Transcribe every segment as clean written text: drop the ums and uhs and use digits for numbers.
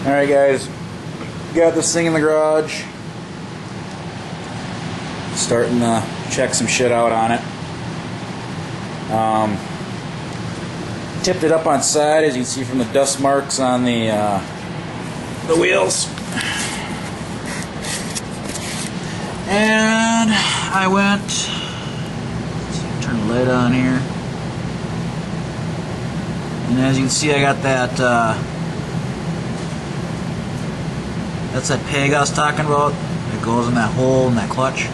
Alright guys, got this thing in the garage. Starting to check some shit out on it. Tipped it up on side, as you can see from the dust marks on the wheels. And I went, let's see, turn the light on here. And as you can see, I got that, that's that peg I was talking about. It goes in that hole in that clutch.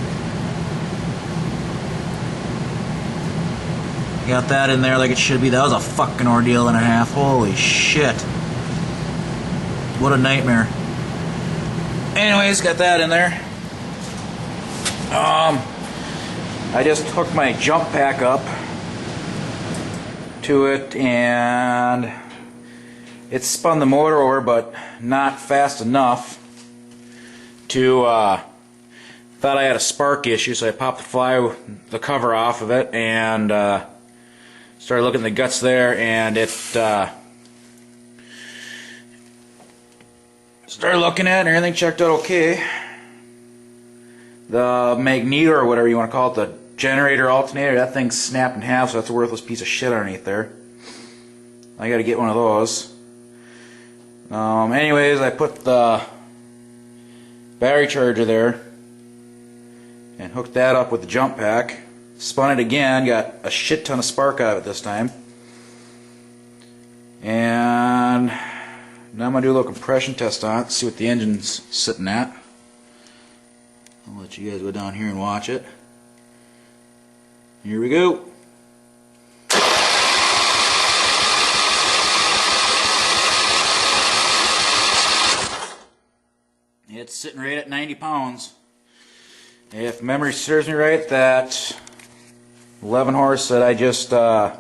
Got that in there like it should be. That was a fucking ordeal and a half. Holy shit. What a nightmare. Anyways, got that in there. I just hooked my jump pack up to it and it spun the motor over, but not fast enough to thought I had a spark issue, so I popped the cover off of it and started looking at the guts there, and it started looking at it and everything checked out okay. The magneto, or whatever you want to call it, the generator alternator, that thing's snapped in half, so that's a worthless piece of shit underneath there. I gotta get one of those. Anyways, I put the battery charger there and hooked that up with the jump pack. Spun it again, got a shit ton of spark out of it this time. And now I'm going to do a little compression test on it, see what the engine's sitting at. I'll let you guys go down here and watch it. Here we go. It's sitting right at 90 pounds. If memory serves me right, that 11 horse that I just 11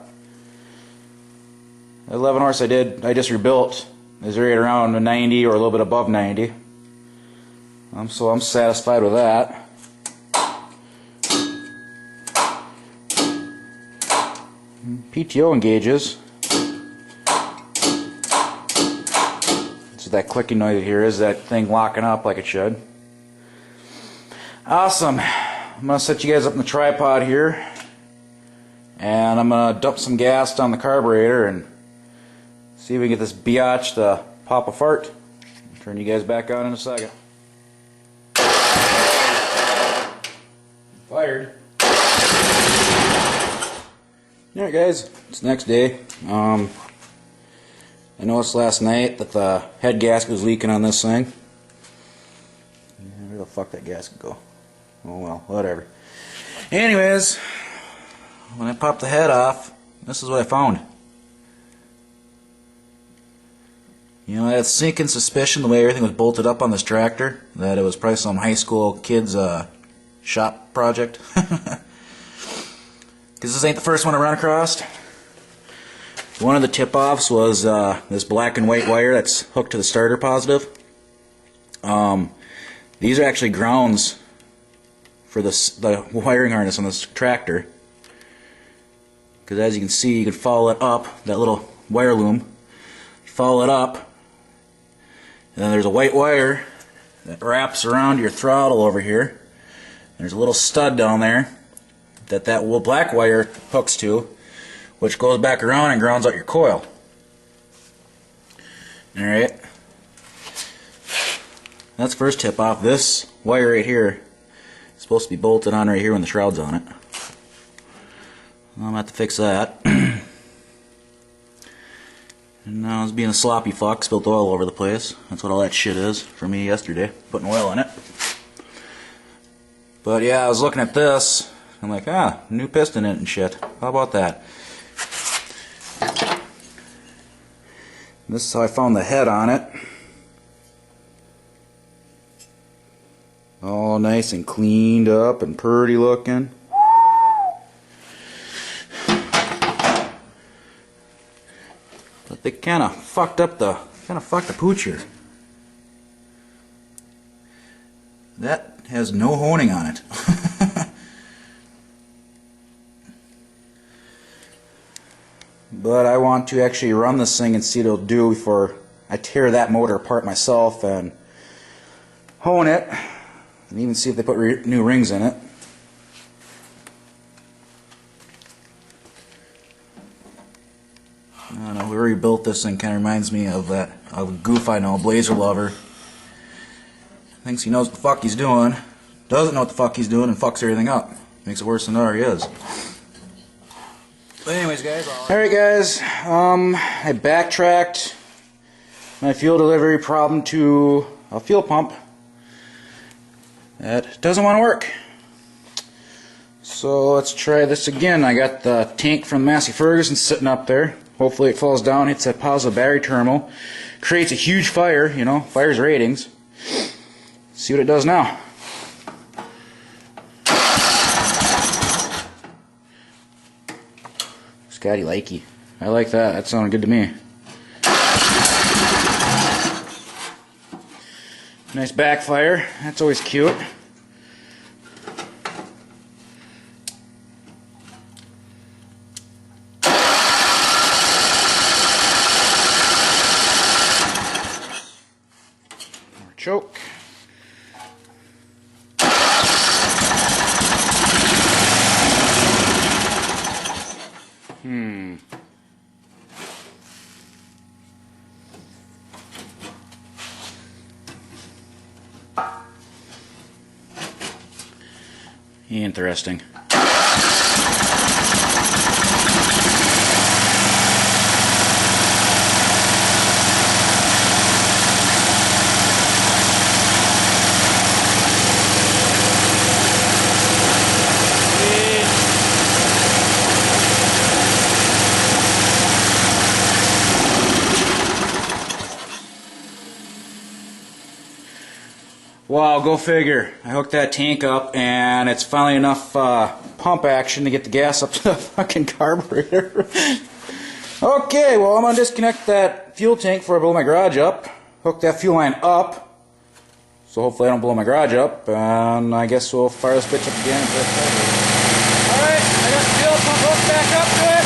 horse I just rebuilt is right around 90 or a little bit above 90. So I'm satisfied with that. PTO engages. So that clicking noise here is that thing locking up like it should. Awesome. I'm going to set you guys up in the tripod here, and I'm going to dump some gas down the carburetor and see if we can get this biatch to pop a fart. I'll turn you guys back on in a second. Fired. Alright guys, it's the next day. I noticed last night that the head gasket was leaking on this thing. Where the fuck that gasket go? Oh well, whatever. Anyways, when I popped the head off, this is what I found. You know, I had a sinking suspicion the way everything was bolted up on this tractor that it was probably some high school kid's shop project. Because this ain't the first one I run across. One of the tip-offs was this black and white wire that's hooked to the starter positive. These are actually grounds for the wiring harness on this tractor. Because as you can see, you can follow it up, that little wire loom. Follow it up, and then there's a white wire that wraps around your throttle over here. There's a little stud down there that black wire hooks to, which goes back around and grounds out your coil. Alright. That's first tip off. This wire right here is supposed to be bolted on right here when the shroud's on it. I'm going to have to fix that. And now I was being a sloppy fuck, spilled oil over the place. That's what all that shit is for me yesterday, putting oil in it. But yeah, I was looking at this. I'm like, new piston in it and shit. How about that? This is how I found the head on it. All nice and cleaned up and pretty looking. But they kind of fucked the pooch here. That has no honing on it. But I want to actually run this thing and see what it'll do before I tear that motor apart myself and hone it, and even see if they put new rings in it. I don't know, whoever rebuilt this thing kind of reminds me of a goof I know, Blazer Lover. Thinks he knows what the fuck he's doing, doesn't know what the fuck he's doing, and fucks everything up. Makes it worse than it already is. But anyways, guys. Alright, guys. I backtracked my fuel delivery problem to a fuel pump that doesn't want to work. So let's try this again. I got the tank from Massey Ferguson sitting up there. Hopefully it falls down, hits that positive battery terminal, creates a huge fire, you know, fire's ratings. See what it does now. Scotty likey. I like that. That sounded good to me. Nice backfire. That's always cute. More choke. Interesting. Wow, go figure. I hooked that tank up and it's finally enough pump action to get the gas up to the fucking carburetor. Okay, well I'm going to disconnect that fuel tank before I blow my garage up. Hook that fuel line up, so hopefully I don't blow my garage up, and I guess we'll fire this bitch up again. Alright, I got the fuel pump hooked back up to it.